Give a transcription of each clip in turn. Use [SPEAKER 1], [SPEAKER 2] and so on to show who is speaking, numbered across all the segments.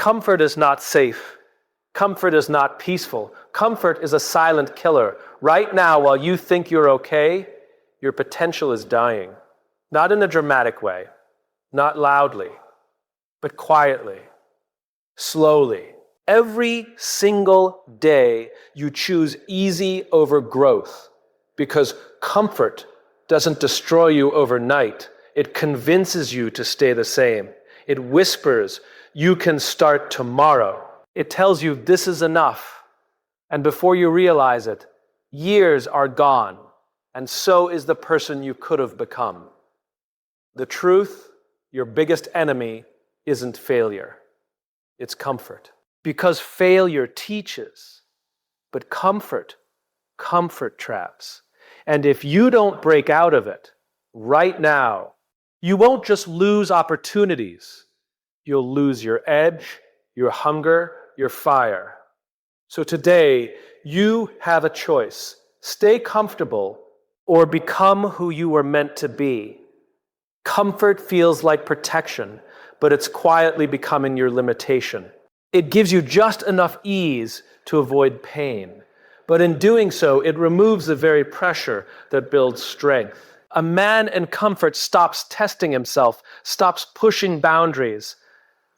[SPEAKER 1] Comfort is not safe. Comfort is not peaceful. Comfort is a silent killer. Right now, while you think you're okay, your potential is dying. Not in a dramatic way, not loudly, but quietly, slowly. Every single day, you choose easy over growth because comfort doesn't destroy you overnight. It convinces you to stay the same. It whispers, you can start tomorrow. It tells you this is enough. And before you realize it, years are gone, and so is the person you could have become. The truth, your biggest enemy, isn't failure. It's comfort. Because failure teaches, but comfort traps. And if you don't break out of it right now, you won't just lose opportunities. You'll lose your edge, your hunger, your fire. So today, you have a choice. Stay comfortable or become who you were meant to be. Comfort feels like protection, but it's quietly becoming your limitation. It gives you just enough ease to avoid pain. But in doing so, it removes the very pressure that builds strength. A man in comfort stops testing himself, stops pushing boundaries,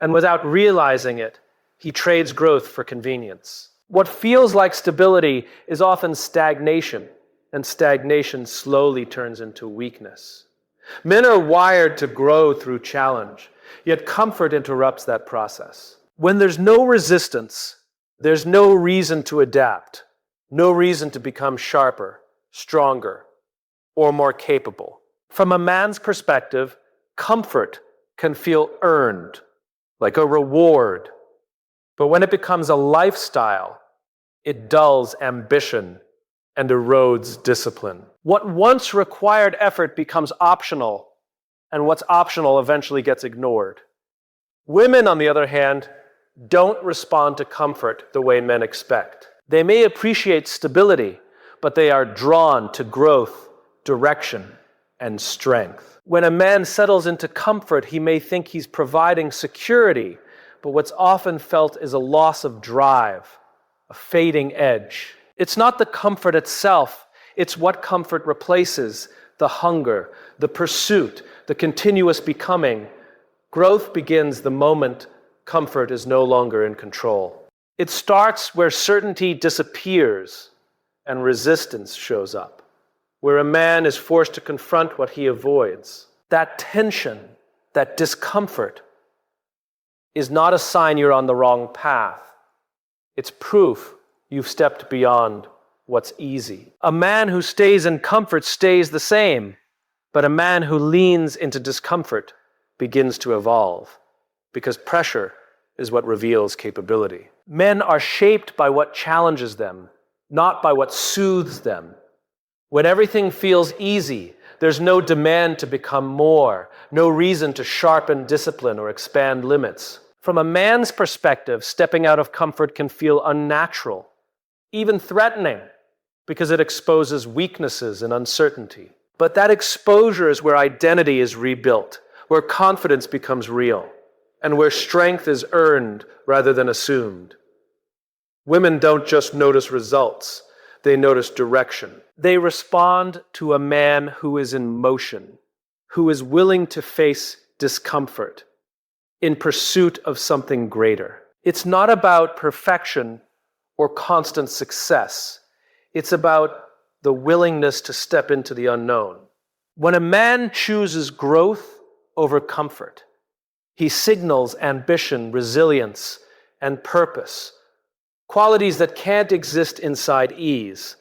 [SPEAKER 1] and without realizing it, he trades growth for convenience. What feels like stability is often stagnation, and stagnation slowly turns into weakness. Men are wired to grow through challenge, yet comfort interrupts that process. When there's no resistance, there's no reason to adapt, no reason to become sharper, stronger, or more capable. From a man's perspective, comfort can feel earned, like a reward. But when it becomes a lifestyle, it dulls ambition and erodes discipline. What once required effort becomes optional, and what's optional eventually gets ignored. Women, on the other hand, don't respond to comfort the way men expect. They may appreciate stability, but they are drawn to growth, direction, and strength. When a man settles into comfort, he may think he's providing security, but what's often felt is a loss of drive, a fading edge. It's not the comfort itself, it's what comfort replaces: the hunger, the pursuit, the continuous becoming. Growth begins the moment comfort is no longer in control. It starts where certainty disappears and resistance shows up, where a man is forced to confront what he avoids. That tension, that discomfort, is not a sign you're on the wrong path. It's proof you've stepped beyond what's easy. A man who stays in comfort stays the same, but a man who leans into discomfort begins to evolve, because pressure is what reveals capability. Men are shaped by what challenges them, not by what soothes them. When everything feels easy, there's no demand to become more, no reason to sharpen discipline or expand limits. From a man's perspective, stepping out of comfort can feel unnatural, even threatening, because it exposes weaknesses and uncertainty. But that exposure is where identity is rebuilt, where confidence becomes real, and where strength is earned rather than assumed. Women don't just notice results, they notice direction. They respond to a man who is in motion, who is willing to face discomfort in pursuit of something greater. It's not about perfection or constant success. It's about the willingness to step into the unknown. When a man chooses growth over comfort, he signals ambition, resilience, and purpose, qualities that can't exist inside ease.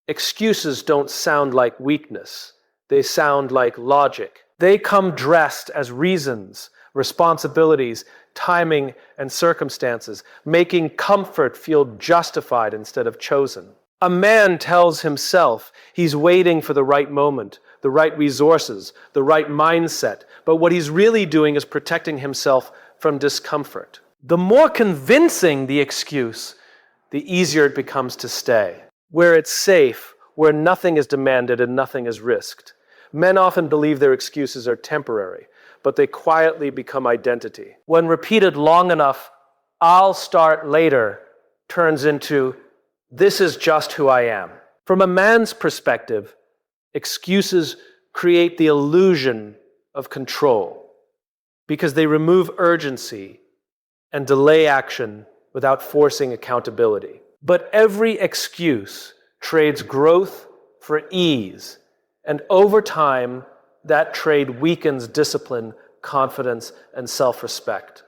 [SPEAKER 1] Excuses don't sound like weakness. They sound like logic. They come dressed as reasons, responsibilities, timing, and circumstances, making comfort feel justified instead of chosen. A man tells himself he's waiting for the right moment, the right resources, the right mindset, but what he's really doing is protecting himself from discomfort. The more convincing the excuse, the easier it becomes to stay. Where it's safe, where nothing is demanded and nothing is risked. Men often believe their excuses are temporary, but they quietly become identity. When repeated long enough, I'll start later turns into, this is just who I am. From a man's perspective, excuses create the illusion of control because they remove urgency and delay action without forcing accountability. But every excuse trades growth for ease, and over time, that trade weakens discipline, confidence, and self-respect.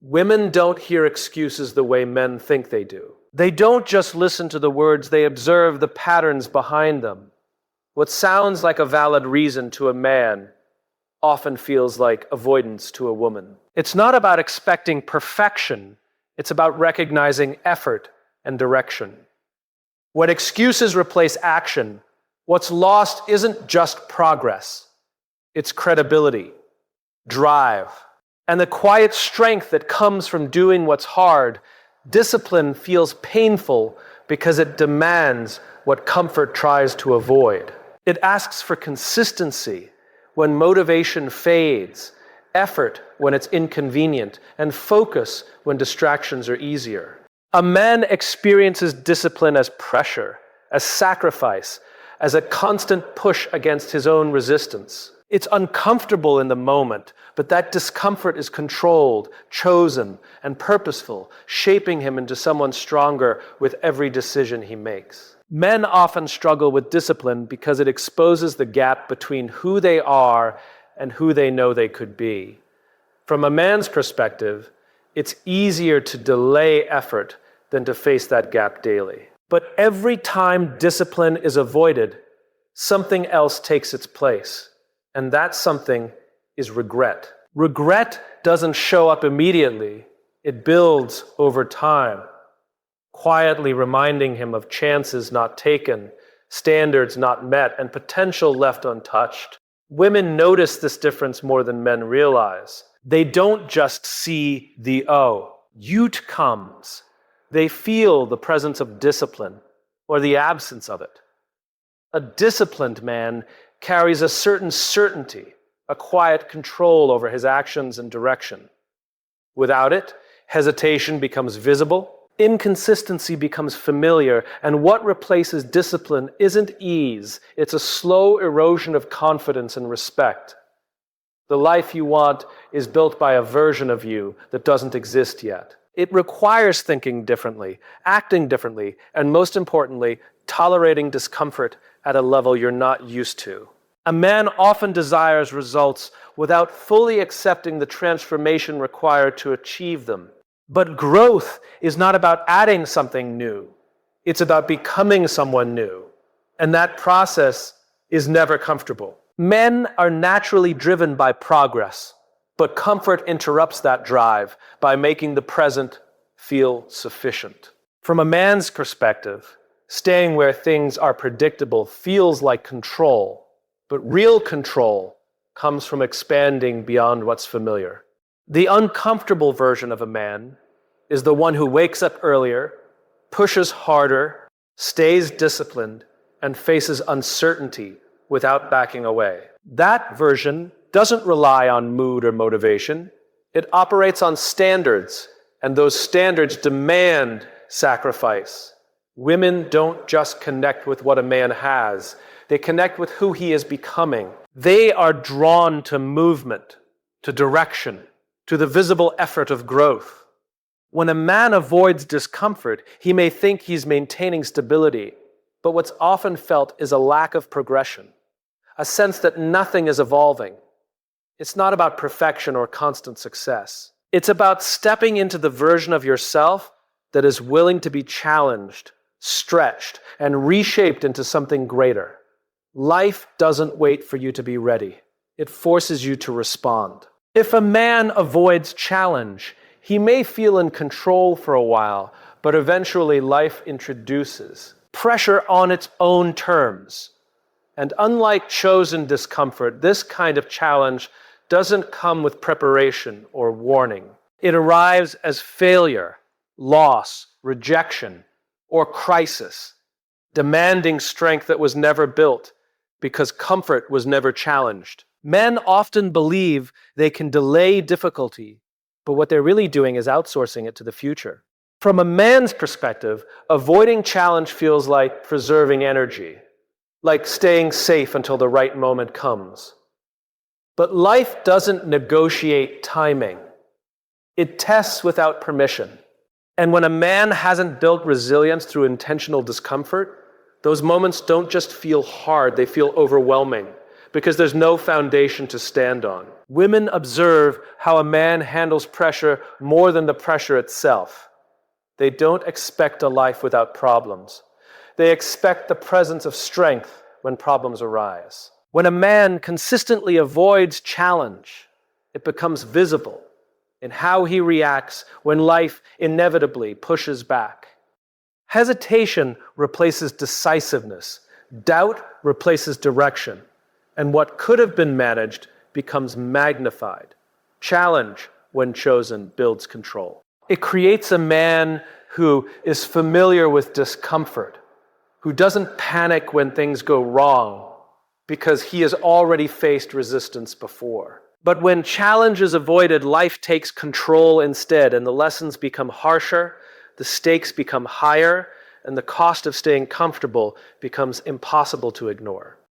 [SPEAKER 1] Women don't hear excuses the way men think they do. They don't just listen to the words, they observe the patterns behind them. What sounds like a valid reason to a man often feels like avoidance to a woman. It's not about expecting perfection, it's about recognizing effort and direction. When excuses replace action, what's lost isn't just progress, it's credibility, drive, and the quiet strength that comes from doing what's hard. Discipline feels painful because it demands what comfort tries to avoid. It asks for consistency when motivation fades, effort when it's inconvenient, and focus when distractions are easier. A man experiences discipline as pressure, as sacrifice, as a constant push against his own resistance. It's uncomfortable in the moment, but that discomfort is controlled, chosen, and purposeful, shaping him into someone stronger with every decision he makes. Men often struggle with discipline because it exposes the gap between who they are and who they know they could be. From a man's perspective, it's easier to delay effort than to face that gap daily. But every time discipline is avoided, something else takes its place. And that something is regret. Regret doesn't show up immediately. It builds over time, quietly reminding him of chances not taken, standards not met, and potential left untouched. Women notice this difference more than men realize. They don't just see the ute comes. They feel the presence of discipline or the absence of it. A disciplined man carries a certain certainty, a quiet control over his actions and direction. Without it, hesitation becomes visible, inconsistency becomes familiar, and what replaces discipline isn't ease, it's a slow erosion of confidence and respect. The life you want is built by a version of you that doesn't exist yet. It requires thinking differently, acting differently, and most importantly, tolerating discomfort at a level you're not used to. A man often desires results without fully accepting the transformation required to achieve them. But growth is not about adding something new. It's about becoming someone new. And that process is never comfortable. Men are naturally driven by progress, but comfort interrupts that drive by making the present feel sufficient. From a man's perspective, staying where things are predictable feels like control, but real control comes from expanding beyond what's familiar. The uncomfortable version of a man is the one who wakes up earlier, pushes harder, stays disciplined, and faces uncertainty without backing away. That version doesn't rely on mood or motivation. It operates on standards, and those standards demand sacrifice. Women don't just connect with what a man has, they connect with who he is becoming. They are drawn to movement, to direction, to the visible effort of growth. When a man avoids discomfort, he may think he's maintaining stability, but what's often felt is a lack of progression, a sense that nothing is evolving. It's not about perfection or constant success. It's about stepping into the version of yourself that is willing to be challenged, stretched, and reshaped into something greater. Life doesn't wait for you to be ready. It forces you to respond. If a man avoids challenge, he may feel in control for a while, but eventually life introduces pressure on its own terms. And unlike chosen discomfort, this kind of challenge doesn't come with preparation or warning. It arrives as failure, loss, rejection, or crisis, demanding strength that was never built because comfort was never challenged. Men often believe they can delay difficulty But what they're really doing is outsourcing it to the future. From a man's perspective, avoiding challenge feels like preserving energy, like staying safe until the right moment comes. But life doesn't negotiate timing. It tests without permission. And when a man hasn't built resilience through intentional discomfort, those moments don't just feel hard, they feel overwhelming because there's no foundation to stand on. Women observe how a man handles pressure more than the pressure itself. They don't expect a life without problems. They expect the presence of strength when problems arise. When a man consistently avoids challenge, it becomes visible in how he reacts when life inevitably pushes back. Hesitation replaces decisiveness. Doubt replaces direction. And what could have been managed becomes magnified. Challenge, when chosen, builds control. It creates a man who is familiar with discomfort, who doesn't panic when things go wrong because he has already faced resistance before. But when challenge is avoided, life takes control instead, and the lessons become harsher, the stakes become higher, and the cost of staying comfortable becomes impossible to ignore.